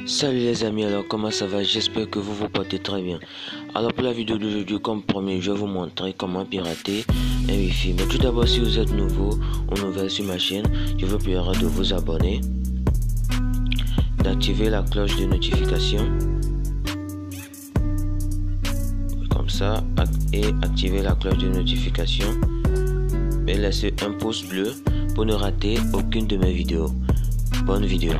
Salut les amis, alors comment ça va? J'espère que vous vous portez très bien. Alors pour la vidéo d'aujourd'hui, comme promis, je vais vous montrer comment pirater un Wi-Fi. Mais tout d'abord, si vous êtes nouveau ou nouvelle sur ma chaîne, je vous prierai de vous abonner, d'activer la cloche de notification, comme ça, et activer la cloche de notification, et laisser un pouce bleu pour ne rater aucune de mes vidéos. Bonne vidéo.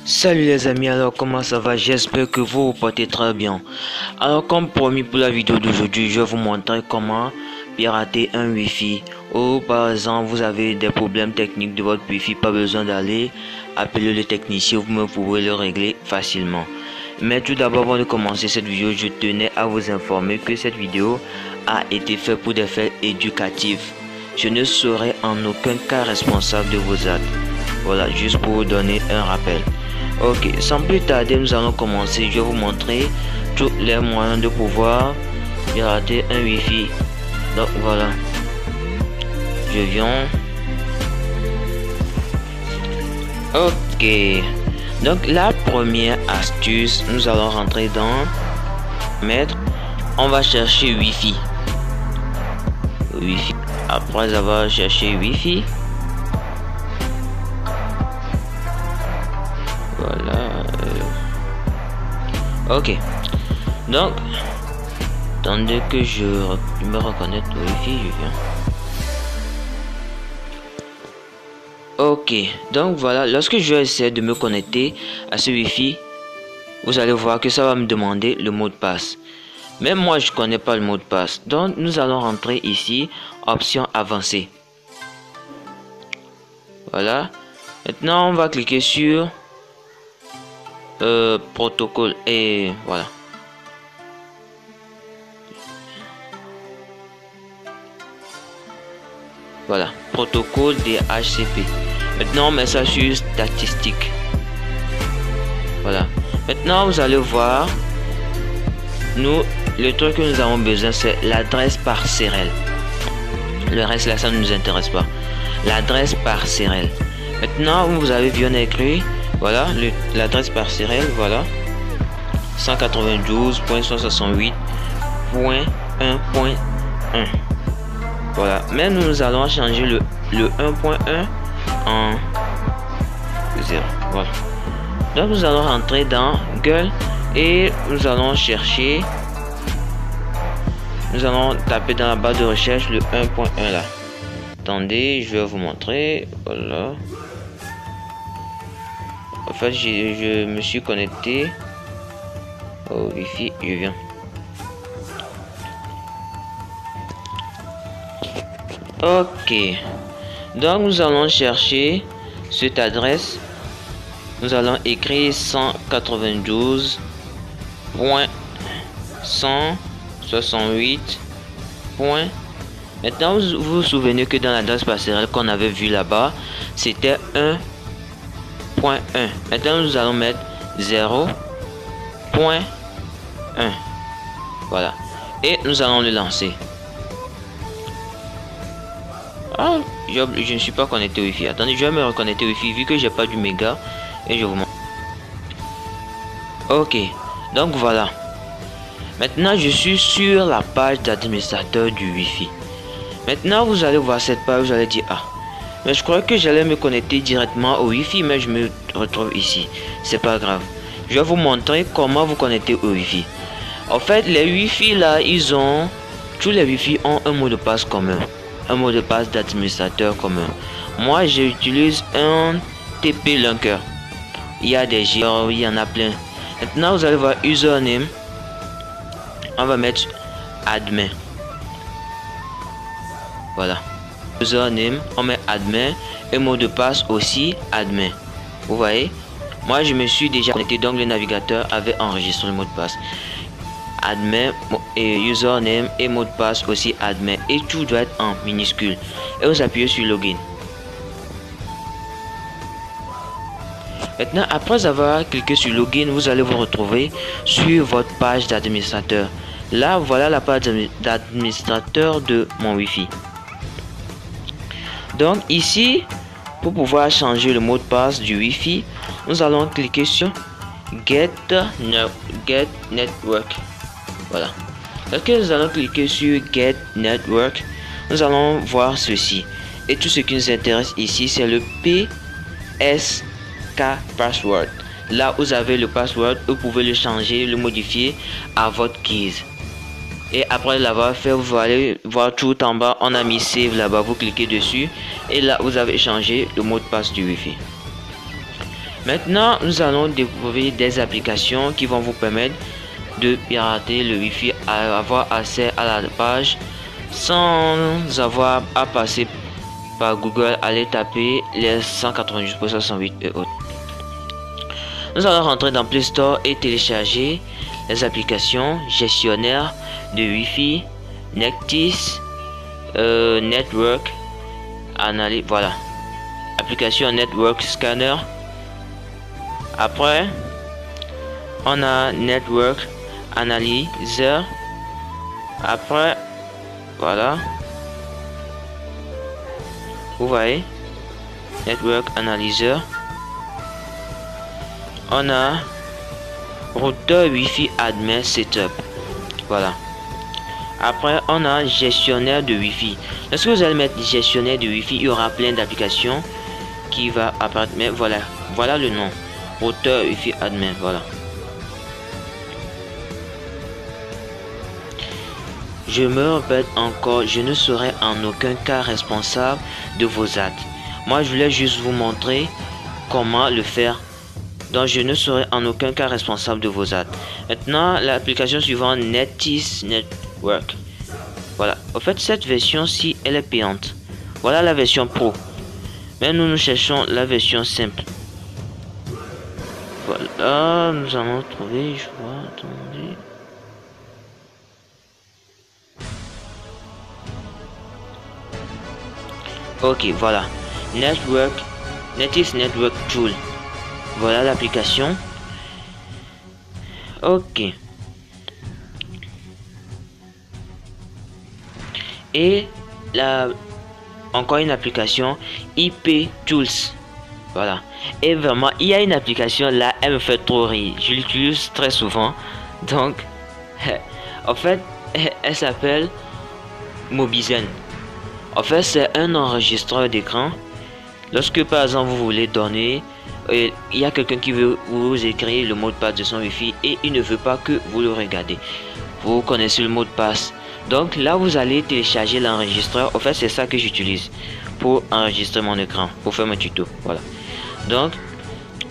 Salut les amis, alors comment ça va? J'espère que vous vous portez très bien. Alors comme promis pour la vidéo d'aujourd'hui, je vais vous montrer comment pirater un Wi-Fi. Ou par exemple vous avez des problèmes techniques de votre Wi-Fi, pas besoin d'aller appeler le technicien, vous pouvez le régler facilement. Mais tout d'abord, avant de commencer cette vidéo, je tenais à vous informer que cette vidéo a été faite pour des faits éducatifs. Je ne serai en aucun cas responsable de vos actes. Voilà, juste pour vous donner un rappel. Ok, sans plus tarder, nous allons commencer. Je vais vous montrer tous les moyens de pouvoir pirater un Wi-Fi. Donc voilà, je viens. Ok, donc la première astuce, nous allons rentrer dans Maître. On va chercher Wi-Fi. Wi-Fi. Après avoir cherché Wi-Fi, voilà. Ok. Donc, attendez que je me reconnecte au Wi-Fi, je viens. Ok. Donc voilà, lorsque je vais essayer de me connecter à ce Wi-Fi, vous allez voir que ça va me demander le mot de passe. Même moi, je connais pas le mot de passe. Donc, nous allons rentrer ici, option avancée. Voilà. Maintenant, on va cliquer sur protocole et voilà. Voilà, protocole DHCP. Maintenant on met ça sur statistique. Voilà. Maintenant vous allez voir, nous le truc que nous avons besoin c'est l'adresse par sérelle. Le reste là ça ne nous intéresse pas. L'adresse par sérelle. Maintenant vous avez bien écrit. Voilà, l'adresse par sérelle, voilà. 192.168.1.1. Voilà, mais nous allons changer le 1.1 en 0. Voilà. Donc nous allons rentrer dans Google et nous allons chercher. Nous allons taper dans la barre de recherche le 1.1 là. Attendez, je vais vous montrer. Voilà. En fait, je me suis connecté au Wi-Fi, je viens. Ok. Donc, nous allons chercher cette adresse. Nous allons écrire 192.168. Maintenant, vous vous souvenez que dans l'adresse passerelle qu'on avait vu là-bas, c'était 1.1. Maintenant nous allons mettre 0.1. Voilà. Et nous allons le lancer. Ah, je ne suis pas connecté au Wi-Fi. Attendez, je vais me reconnecter au Wi-Fi vu que j'ai pas du méga. Et je vous montre. Ok. Donc voilà. Maintenant je suis sur la page d'administrateur du Wi-Fi. Maintenant vous allez voir cette page, vous allez dire ah. Mais je crois que j'allais me connecter directement au Wi-Fi, mais je me retrouve ici. C'est pas grave. Je vais vous montrer comment vous connecter au Wi-Fi. En fait, les Wi-Fi là, tous les Wi-Fi ont un mot de passe commun, un mot de passe d'administrateur commun. Moi, j'utilise un TP Linker. Il y a des genres, il y en a plein. Maintenant, vous allez voir username. On va mettre admin. Voilà. Username, on met admin et mot de passe aussi admin. Vous voyez, moi je me suis déjà connecté, donc le navigateur avait enregistré le mot de passe. Admin et username et mot de passe aussi admin et tout doit être en minuscule. Et vous appuyez sur login. Maintenant, après avoir cliqué sur login, vous allez vous retrouver sur votre page d'administrateur. Là, voilà la page d'administrateur de mon Wi-Fi. Donc ici, pour pouvoir changer le mot de passe du Wi-Fi, nous allons cliquer sur Get Network. Voilà. Lorsque nous allons cliquer sur Get Network, nous allons voir ceci. Et tout ce qui nous intéresse ici, c'est le PSK Password. Là, vous avez le password, vous pouvez le changer, le modifier à votre guise. Et après l'avoir fait, vous allez voir tout en bas, on a mis Save là-bas, vous cliquez dessus. Et là, vous avez changé le mot de passe du Wi-Fi. Maintenant, nous allons découvrir des applications qui vont vous permettre de pirater le Wi-Fi, à avoir accès à la page sans avoir à passer par Google, aller taper les 192.68 et autres. Nous allons rentrer dans Play Store et télécharger les applications gestionnaire de Wi-Fi, Nectis, Network Analyse. Voilà, application Network Scanner. Après, on a Network Analyzer. Après, voilà, vous voyez, Network Analyzer. On a routeur Wi-Fi Admin Setup. Voilà. Après, on a gestionnaire de Wi-Fi. Lorsque vous allez mettre gestionnaire de Wi-Fi, il y aura plein d'applications qui va apparaître. Mais voilà, voilà le nom. Routeur Wi-Fi Admin. Voilà. Je me répète encore, je ne serai en aucun cas responsable de vos actes. Moi, je voulais juste vous montrer comment le faire. Donc, je ne serai en aucun cas responsable de vos actes. Maintenant, l'application suivante, Nectis Network. Voilà. En fait, cette version-ci, elle est payante. Voilà la version pro. Mais nous cherchons la version simple. Voilà, nous allons trouver, je vois, attendez. Ok, voilà. Nectis Network Tool. Voilà l'application. Ok. Et là, encore une application IP Tools. Voilà. Et vraiment, il y a une application là, elle me fait trop rire. Je l'utilise très souvent. Donc, en fait, elle s'appelle Mobizen. En fait, c'est un enregistreur d'écran. Lorsque par exemple vous voulez donner, il y a quelqu'un qui veut vous écrire le mot de passe de son Wi-Fi et il ne veut pas que vous le regardez. Vous connaissez le mot de passe. Donc là, vous allez télécharger l'enregistreur. En fait, c'est ça que j'utilise pour enregistrer mon écran, pour faire mon tuto. Voilà. Donc,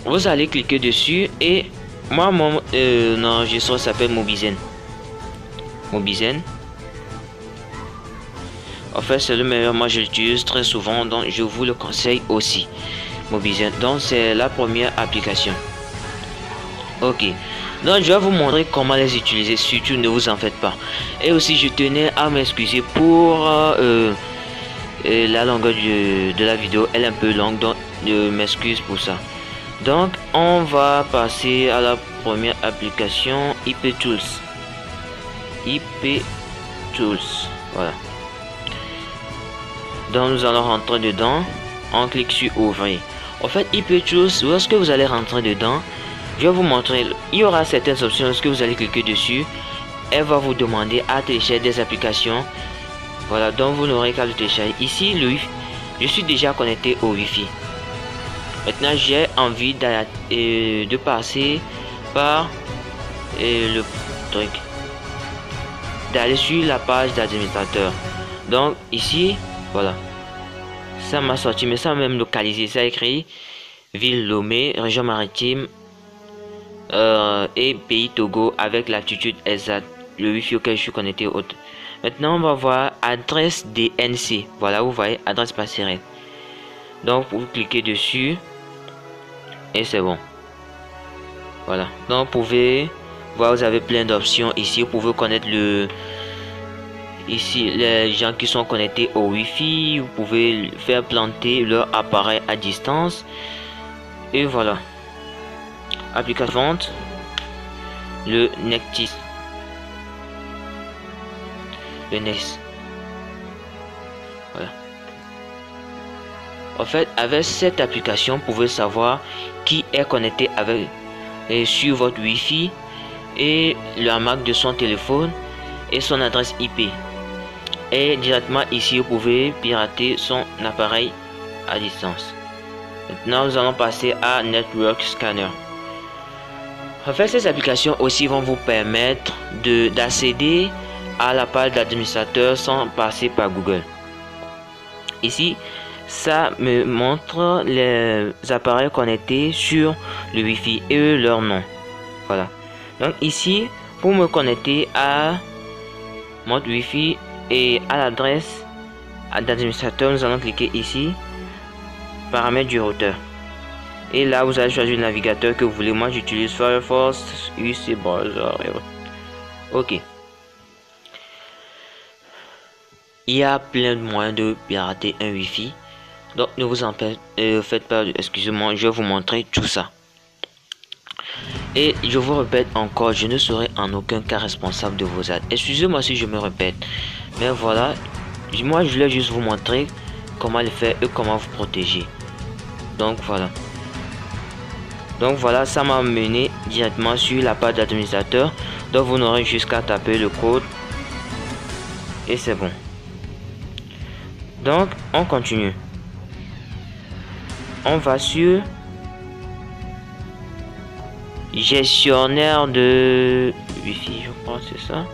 vous allez cliquer dessus et moi, mon enregistreur s'appelle Mobizen. Mobizen. En fait, c'est le meilleur. Moi, je l'utilise très souvent, donc je vous le conseille aussi. Mobizen. Donc, c'est la première application. Ok. Donc, je vais vous montrer comment les utiliser. Surtout, ne vous en faites pas. Et aussi, je tenais à m'excuser pour la longueur de la vidéo. Elle est un peu longue, donc je m'excuse pour ça. Donc, on va passer à la première application, IP Tools. IP Tools. Voilà. Donc nous allons rentrer dedans, on clique sur ouvrir. En fait, IP Tools, lorsque vous allez rentrer dedans, je vais vous montrer, il y aura certaines options. Lorsque vous allez cliquer dessus, elle va vous demander à télécharger des applications. Voilà, donc vous n'aurez qu'à le télécharger. Ici, le Wi-Fi, je suis déjà connecté au Wi-Fi. Maintenant, j'ai envie de passer par le truc, d'aller sur la page d'administrateur. Donc ici, voilà, ça m'a sorti, mais ça m'a même localisé. Ça a écrit ville Lomé, région maritime et pays Togo avec l'attitude exacte, le Wi-Fi auquel je suis connecté. Maintenant, on va voir adresse DNC. Voilà, vous voyez, adresse passerelle. Donc, vous cliquez dessus et c'est bon. Voilà. Donc, vous pouvez voir, vous avez plein d'options ici. Vous pouvez connaître ici les gens qui sont connectés au Wi-Fi. Vous pouvez faire planter leur appareil à distance. Et voilà. application suivante, le Nextis. Le Nextis. Voilà. En fait, avec cette application, vous pouvez savoir qui est connecté avec sur votre Wi-Fi et la marque de son téléphone et son adresse IP. Et directement ici, vous pouvez pirater son appareil à distance. Maintenant, nous allons passer à Network Scanner. En fait, ces applications aussi vont vous permettre d'accéder à la page d'administrateur sans passer par Google. Ici, ça me montre les appareils connectés sur le Wi-Fi et leur nom. Voilà. Donc ici, pour me connecter à mon Wi-Fi et à l'adresse d'administrateur, nous allons cliquer ici, paramètres du routeur. Et là, vous allez choisir le navigateur que vous voulez. Moi, j'utilise Firefox, UC Browser. Ok. Il y a plein de moyens de pirater un Wi-Fi. Donc, ne vous en faites pas. Excusez-moi, je vais vous montrer tout ça. Et je vous répète encore, je ne serai en aucun cas responsable de vos actes. Excusez-moi si je me répète. Mais voilà, moi, je voulais juste vous montrer comment le faire et comment vous protéger. Donc, voilà. Donc voilà, ça m'a mené directement sur la page d'administrateur. Donc vous n'aurez jusqu'à taper le code et c'est bon. Donc on continue. On va sur gestionnaire de Wi-Fi, je crois c'est ça.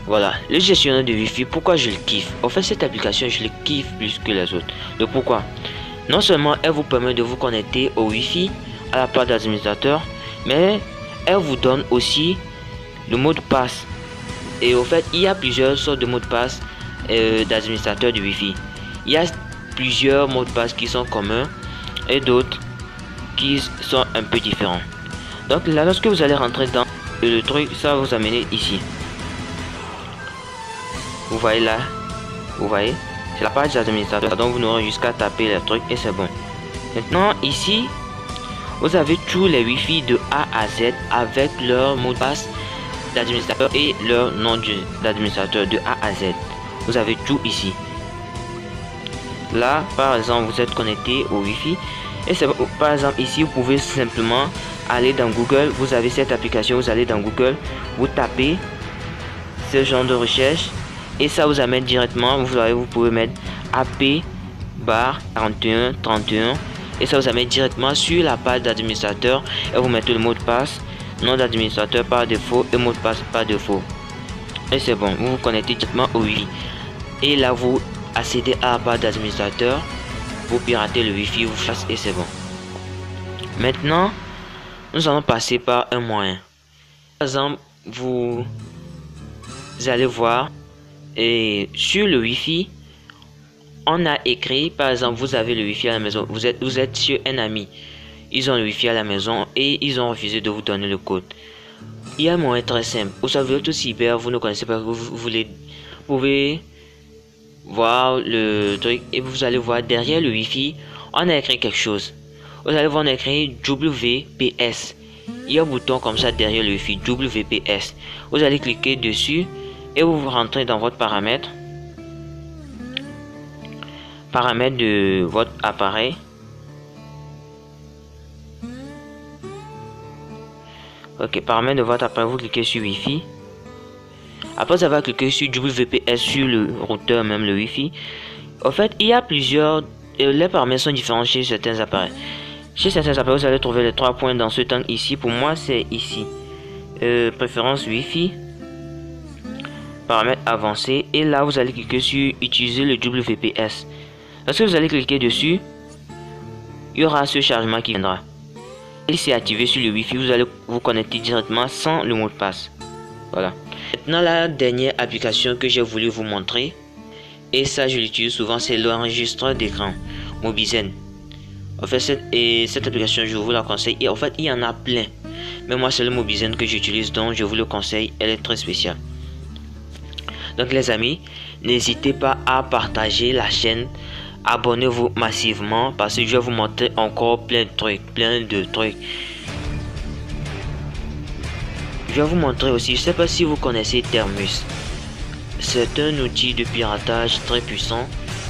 Voilà, le gestionnaire de Wi-Fi, pourquoi je le kiffe? En fait, cette application, je le kiffe plus que les autres. Donc pourquoi? Non seulement elle vous permet de vous connecter au Wi-Fi à la page d'administrateur, mais elle vous donne aussi le mot de passe. Et au fait, il y a plusieurs sortes de mots de passe d'administrateur du Wi-Fi. Il y a plusieurs mots de passe qui sont communs et d'autres qui sont un peu différents. Donc là, lorsque vous allez rentrer dans le truc, ça va vous amener ici. Vous voyez là, vous voyez, c'est la page d'administrateur, donc vous n'aurez jusqu'à taper les trucs et c'est bon. Maintenant ici, vous avez tous les Wi-Fi de A à Z avec leur mot de passe d'administrateur et leur nom d'administrateur de A à Z. Vous avez tout ici. Là, par exemple, vous êtes connecté au Wi-Fi et c'est par exemple ici, vous pouvez simplement aller dans Google. Vous avez cette application, vous allez dans Google, vous tapez ce genre de recherche. Et ça vous amène directement, vous pouvez mettre AP/4131 et ça vous amène directement sur la page d'administrateur et vous mettez le mot de passe, nom d'administrateur par défaut et mot de passe par défaut. Et c'est bon, vous vous connectez directement au Wi-Fi. Et là vous accédez à la page d'administrateur, vous piratez le Wi-Fi, vous faites et c'est bon. Maintenant, nous allons passer par un moyen. Par exemple, vous allez voir. Et sur le Wi-Fi, on a écrit, par exemple, vous avez le Wi-Fi à la maison, vous êtes sur un ami, ils ont le Wi-Fi à la maison et ils ont refusé de vous donner le code. Il y a un moyen très simple. Vous savez, votre cyber, vous ne connaissez pas, vous pouvez voir le truc et vous allez voir derrière le Wi-Fi, on a écrit quelque chose. Vous allez voir, on a écrit WPS. Il y a un bouton comme ça derrière le Wi-Fi, WPS. Vous allez cliquer dessus. Et vous rentrez dans votre paramètre de votre appareil. Ok, paramètre de votre appareil, vous cliquez sur Wi-Fi. Après vous avez cliqué sur WPS sur le routeur, même le Wi-Fi. En fait, il y a plusieurs, les paramètres sont différents chez certains appareils. Chez certains appareils, vous allez trouver les 3 points dans ce temps ici. Pour moi, c'est ici. Préférence Wi-Fi. Paramètres avancés et là vous allez cliquer sur utiliser le WPS. Lorsque vous allez cliquer dessus, il y aura ce chargement qui viendra. Et c'est activé sur le Wi-Fi, vous allez vous connecter directement sans le mot de passe. Voilà. Maintenant la dernière application que j'ai voulu vous montrer, et ça je l'utilise souvent, c'est l'enregistreur d'écran Mobizen. En fait cette application je vous la conseille et en fait il y en a plein. Mais moi c'est le Mobizen que j'utilise, donc je vous le conseille, elle est très spéciale. Donc les amis, n'hésitez pas à partager la chaîne, abonnez-vous massivement parce que je vais vous montrer encore plein de trucs. Je vais vous montrer aussi, je sais pas si vous connaissez Thermus. C'est un outil de piratage très puissant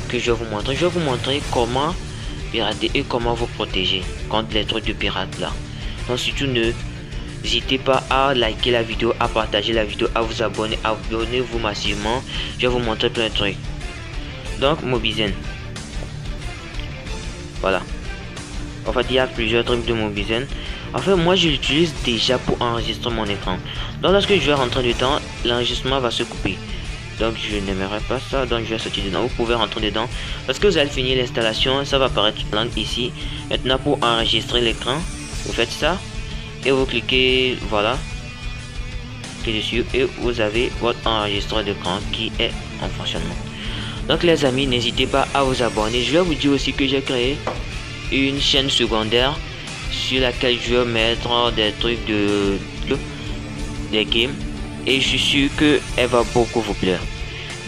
que je vais vous montrer. Je vais vous montrer comment pirater et comment vous protéger contre les trucs de pirates là. Donc surtout n'hésitez pas à liker la vidéo, à partager la vidéo, à vous abonner, abonnez-vous massivement. Je vais vous montrer plein de trucs. Donc Mobizen. Voilà. En fait il y a plusieurs trucs de Mobizen. En fait moi je l'utilise déjà pour enregistrer mon écran. Donc lorsque je vais rentrer dedans, l'enregistrement va se couper. Donc je n'aimerais pas ça, donc je vais sortir dedans. Vous pouvez rentrer dedans parce que vous allez finir l'installation, ça va apparaître langue ici. Maintenant pour enregistrer l'écran, vous faites ça et vous cliquez, voilà, cliquez dessus et vous avez votre enregistreur d'écran qui est en fonctionnement. Donc les amis, n'hésitez pas à vous abonner. Je vais vous dire aussi que j'ai créé une chaîne secondaire sur laquelle je vais mettre des trucs des games. Et je suis sûr que elle va beaucoup vous plaire.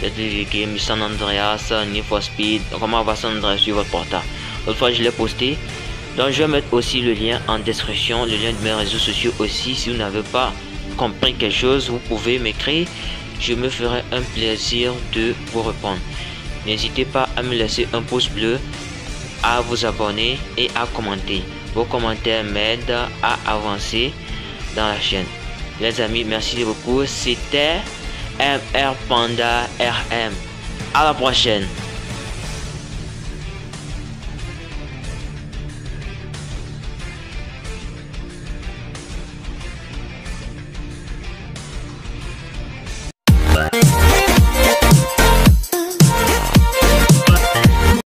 Les games San Andreas, Need for Speed, comment va San Andreas sur votre portable. L'autre fois je l'ai posté. Donc je vais mettre aussi le lien en description, le lien de mes réseaux sociaux aussi. Si vous n'avez pas compris quelque chose, vous pouvez m'écrire. Je me ferai un plaisir de vous répondre. N'hésitez pas à me laisser un pouce bleu, à vous abonner et à commenter. Vos commentaires m'aident à avancer dans la chaîne. Les amis, merci beaucoup. C'était MR Panda RM. À la prochaine.